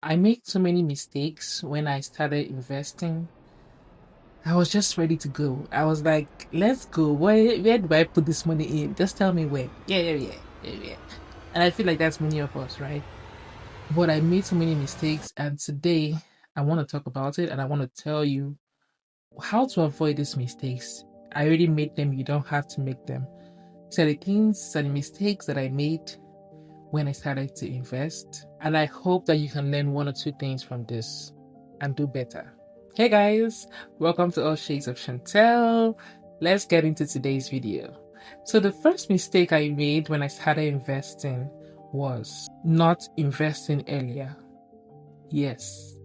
I made so many mistakes when I started investing. I was just ready to go. I was like, let's go. Where do I put this money in? Just tell me where. Yeah. And I feel like that's many of us, right? But I made so many mistakes, and today I want to talk about it and I want to tell you how to avoid these mistakes. I already made them, you don't have to make them. So the things and mistakes that I made when I started to invest. And I hope that you can learn one or two things from this and do better. Hey guys, welcome to All Shades of Chantel. Let's get into today's video. So the first mistake I made when I started investing was not investing earlier. Yes,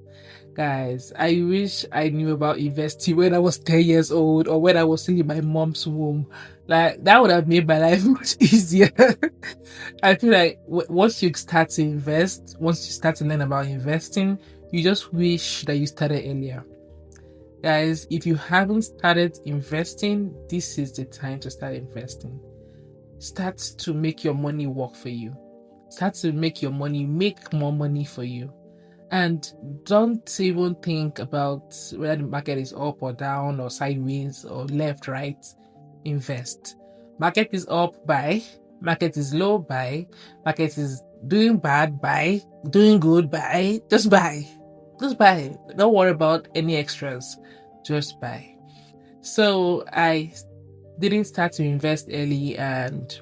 guys, I wish I knew about investing when I was 10 years old or when I was still in my mom's womb. Like, that would have made my life much easier. I feel like once you start to invest, once you start to learn about investing, you just wish that you started earlier. Guys, if you haven't started investing, this is the time to start investing. Start to make your money work for you. Start to make your money make more money for you. And don't even think about whether the market is up or down or sideways or left, right. Invest. Market is up, buy. Market is low, buy. Market is doing bad, buy. Doing good, buy. Just buy. Just buy. Don't worry about any extras. Just buy. So I didn't start to invest early, and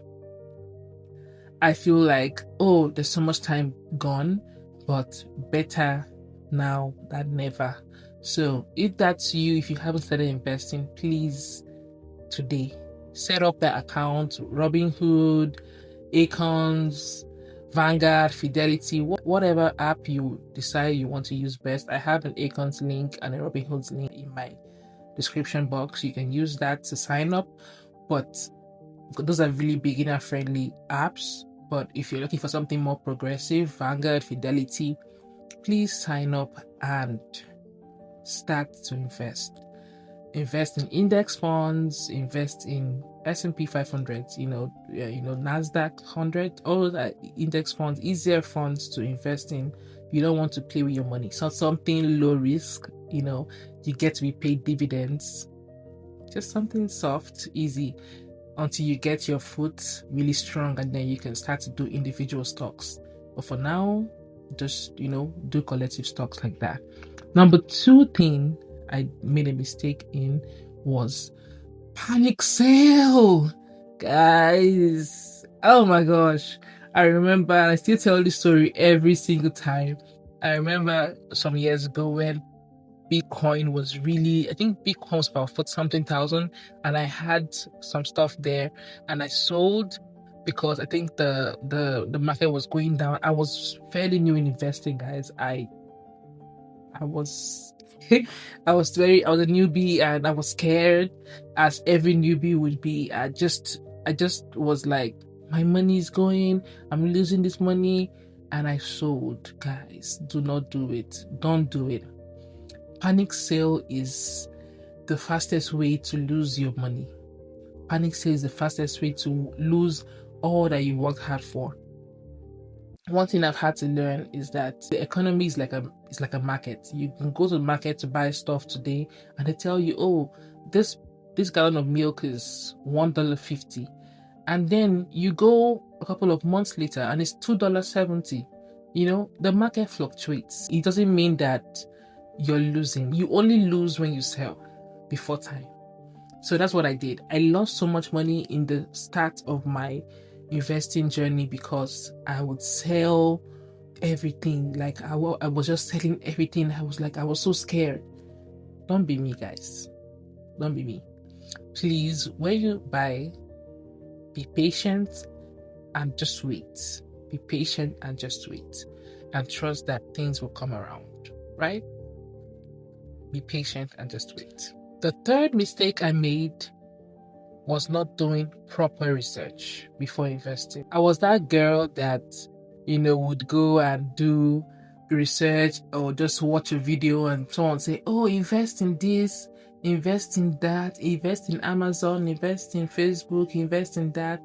I feel like, oh, there's so much time gone, but better now than never. So if that's you, if you haven't started investing, please today set up that account. Robinhood, Acons, Vanguard, Fidelity, whatever app you decide you want to use best. I have an Acons link and a Robinhood's link in my description box. You can use that to sign up, but those are really beginner friendly apps. But if you're looking for something more progressive, Vanguard, Fidelity, please sign up and start to invest. Invest in index funds, invest in S&P 500, Nasdaq 100, all that index funds, easier funds to invest in. You don't want to play with your money. So something low risk, you get to be paid dividends. Just something soft, easy, until you get your foot really strong, and then you can start to do individual stocks. But for now, just do collective stocks like that. Number two thing I made a mistake in was panic sale. Guys, oh my gosh, I remember, and I still tell this story every single time. I remember some years ago when Bitcoin was really, I think Bitcoin was about 40 something thousand, and I had some stuff there, and I sold because I think the market was going down. I was fairly new in investing, guys. I was I was a newbie, and I was scared, as every newbie would be. I just was like, my money is going, I'm losing this money, and I sold. Guys, do not do it. Don't do it. Panic sale is the fastest way to lose your money. Panic sale is the fastest way to lose all that you worked hard for. One thing I've had to learn is that the economy is like a market. You can go to the market to buy stuff today, and they tell you, oh, this gallon of milk is $1.50, and then you go a couple of months later and it's $2.70. The market fluctuates. It doesn't mean that you're losing. You only lose when you sell before time. So that's what I did. I lost so much money in the start of my investing journey because I would sell everything. Like I was just selling everything. I was so scared. Don't be me, guys. Don't be me. Please, when you buy, be patient and just wait. Be patient and just wait. And trust that things will come around, right? Be patient and just wait. The third mistake I made was not doing proper research before investing. I was that girl that, would go and do research or just watch a video and someone say, oh, invest in this, invest in that, invest in Amazon, invest in Facebook, invest in that.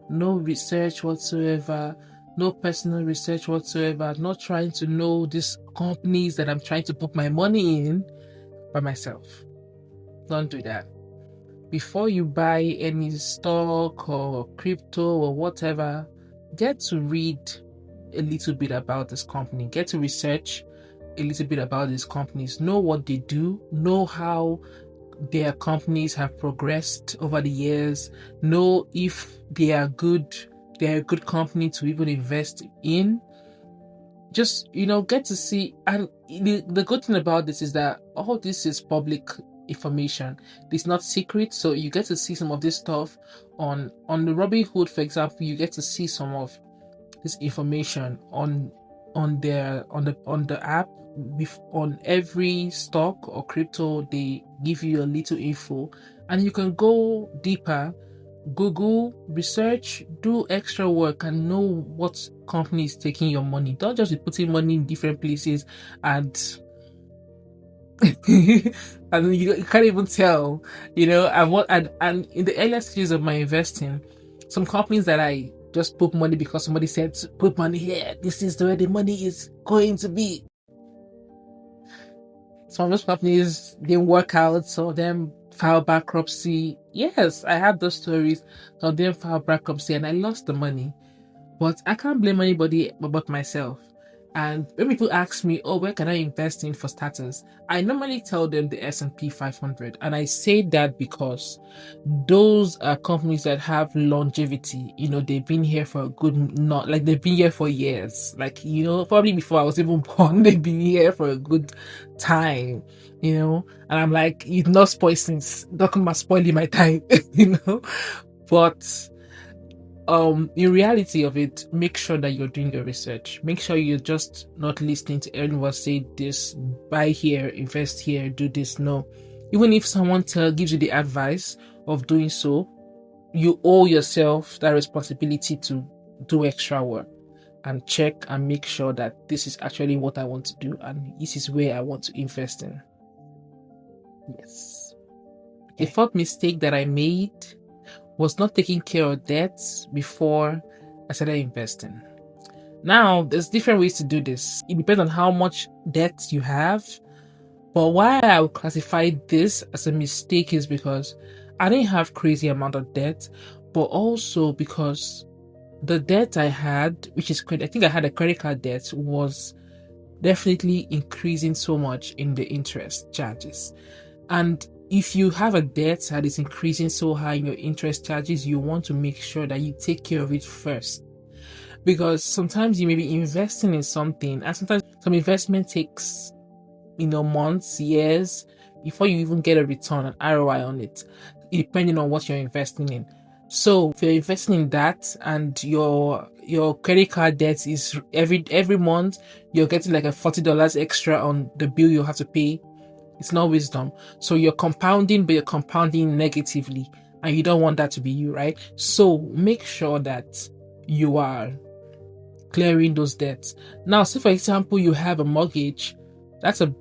No research whatsoever. no personal research whatsoever, not trying to know these companies that I'm trying to put my money in by myself. Don't do that. Before you buy any stock or crypto or whatever, get to read a little bit about this company, get to research a little bit about these companies, know what they do, know how their companies have progressed over the years, know if they're a good company to even invest in. Just get to see. And the good thing about this is that all this is public information. It's not secret, so you get to see some of this stuff on the Robinhood, for example. You get to see some of this information on the app. On every stock or crypto, they give you a little info, and you can go deeper, Google, research, do extra work, and know what company is taking your money. Don't just be putting money in different places and and you can't even tell, and in the earlier stages of my investing, some companies that I just put money because somebody said put money here, this is the way the money is going to be. Some of those companies didn't work out, some of them filed bankruptcy. Yes, I had those stories. Some of them filed bankruptcy and I lost the money. But I can't blame anybody but myself. And when people ask me, oh, where can I invest in for starters? I normally tell them the S&P 500. And I say that because those are companies that have longevity. They've been here for a good, not like they've been here for years. Like, probably before I was even born, they've been here for a good time, and I'm like, you've not spoiled since, not come spoiling my time, but in reality of it, make sure that you're doing your research. Make sure you're just not listening to anyone say this, buy here, invest here, do this. No, even if someone gives you the advice of doing so, you owe yourself that responsibility to do extra work and check and make sure that this is actually what I want to do and this is where I want to invest in. Yes. The fourth mistake that I made was not taking care of debts before I started investing. Now, there's different ways to do this. It depends on how much debt you have. But why I would classify this as a mistake is because I didn't have crazy amount of debt, but also because the debt I had, which is credit, I think I had a credit card debt, was definitely increasing so much in the interest charges. And if you have a debt that is increasing so high in your interest charges, you want to make sure that you take care of it first. Because sometimes you may be investing in something, and sometimes some investment takes, months, years, before you even get a return, an ROI on it, depending on what you're investing in. So if you're investing in that and your credit card debt is every month, you're getting like a $40 extra on the bill you have to pay, it's not wisdom. So you're compounding, but you're compounding negatively, and you don't want that to be you, right? So make sure that you are clearing those debts. Now, say for example, you have a mortgage. That's an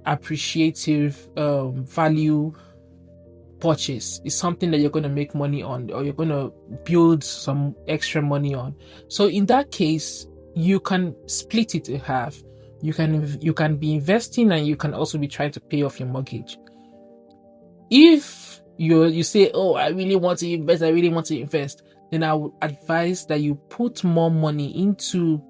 appreciative value purchase. It's something that you're going to make money on, or you're going to build some extra money on. So in that case, you can split it in half. You can be investing, and you can also be trying to pay off your mortgage. If you say, oh, I really want to invest, then I would advise that you put more money into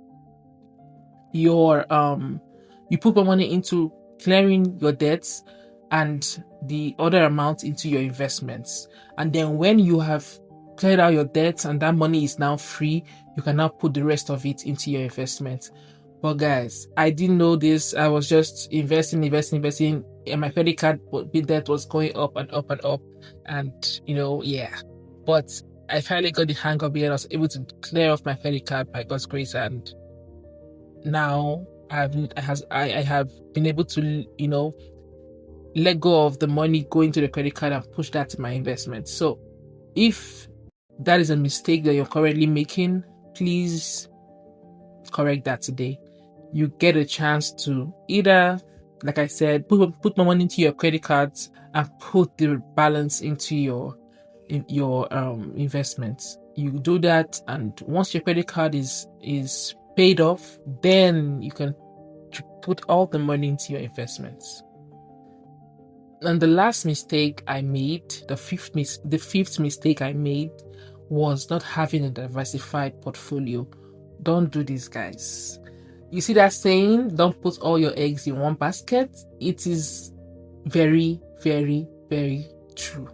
clearing your debts and the other amount into your investments. And then when you have cleared out your debts and that money is now free, you can now put the rest of it into your investment. But guys, I didn't know this. I was just investing, and my credit card debt was going up and up and up. And yeah. But I finally got the hang of it. I was able to clear off my credit card by God's grace, and now I have been able to let go of the money going to the credit card and push that to my investment. So if that is a mistake that you're currently making, please correct that today. You get a chance to either, like I said, put more money into your credit cards and put the balance into your investments. You do that, and once your credit card is paid off, then you can put all the money into your investments. And the last mistake I made, the fifth mistake I made, was not having a diversified portfolio. Don't do this, guys. You see that saying, don't put all your eggs in one basket? It is very, very, very true.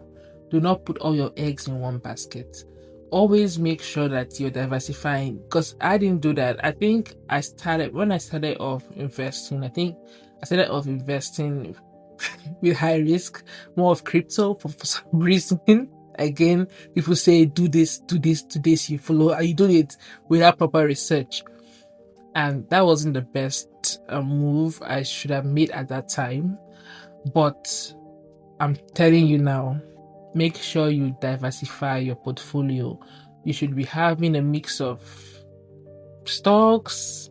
Do not put all your eggs in one basket. Always make sure that you're diversifying, because I didn't do that. I think when I started off investing, with high risk, more of crypto for some reason. Again, people say do this, you follow, and you do it without proper research. And that wasn't the best move I should have made at that time. But I'm telling you now, make sure you diversify your portfolio. You should be having a mix of stocks,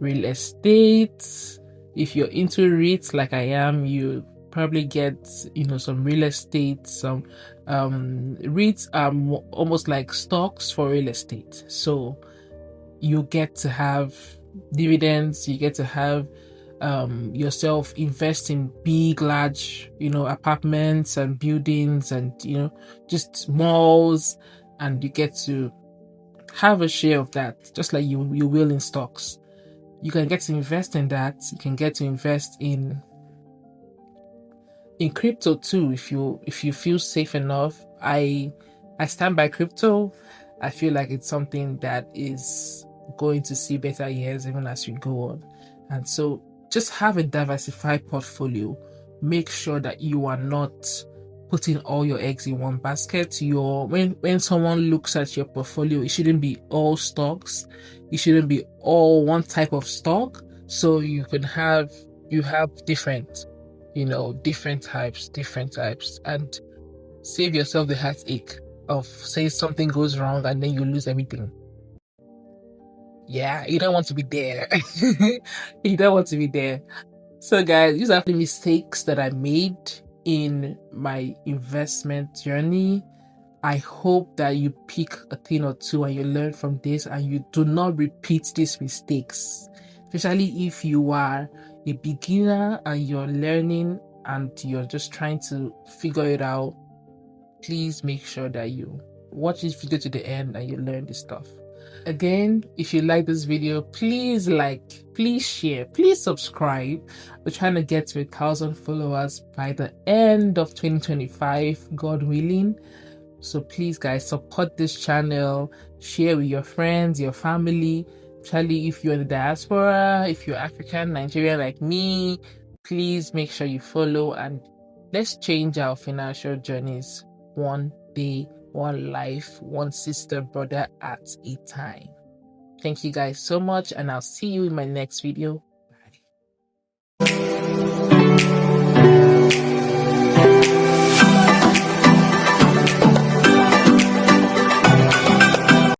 real estate. If you're into REITs like I am, you probably get some real estate. Some REITs are almost like stocks for real estate, so you get to have dividends. You get to have yourself invest in big, large, apartments and buildings, and just malls, and you get to have a share of that, just like you will in stocks. You can get to invest in that. You can get to invest in crypto too, if you feel safe enough. I stand by crypto. I feel like it's something that is going to see better years even as we go on. And so just have a diversified portfolio. Make sure that you are not putting all your eggs in one basket. When someone looks at your portfolio, it shouldn't be all stocks. It shouldn't be all one type of stock. So you have different types, and save yourself the heartache of say something goes wrong and then you lose everything. Yeah, you don't want to be there. You don't want to be there. So guys, these are the mistakes that I made in my investment journey. I hope that you pick a thing or two and you learn from this and you do not repeat these mistakes, especially if you are a beginner and you're learning and you're just trying to figure it out. Please make sure that you watch this video to the end and you learn this stuff. Again, if you like this video, please like, please share, please subscribe. We're trying to get to 1,000 followers by the end of 2025, God willing. So please guys, support this channel, share with your friends, your family, especially if you're in the diaspora, if you're African, Nigerian like me. Please make sure you follow, and let's change our financial journeys one day, one life, one sister, brother at a time. Thank you guys so much, and I'll see you in my next video.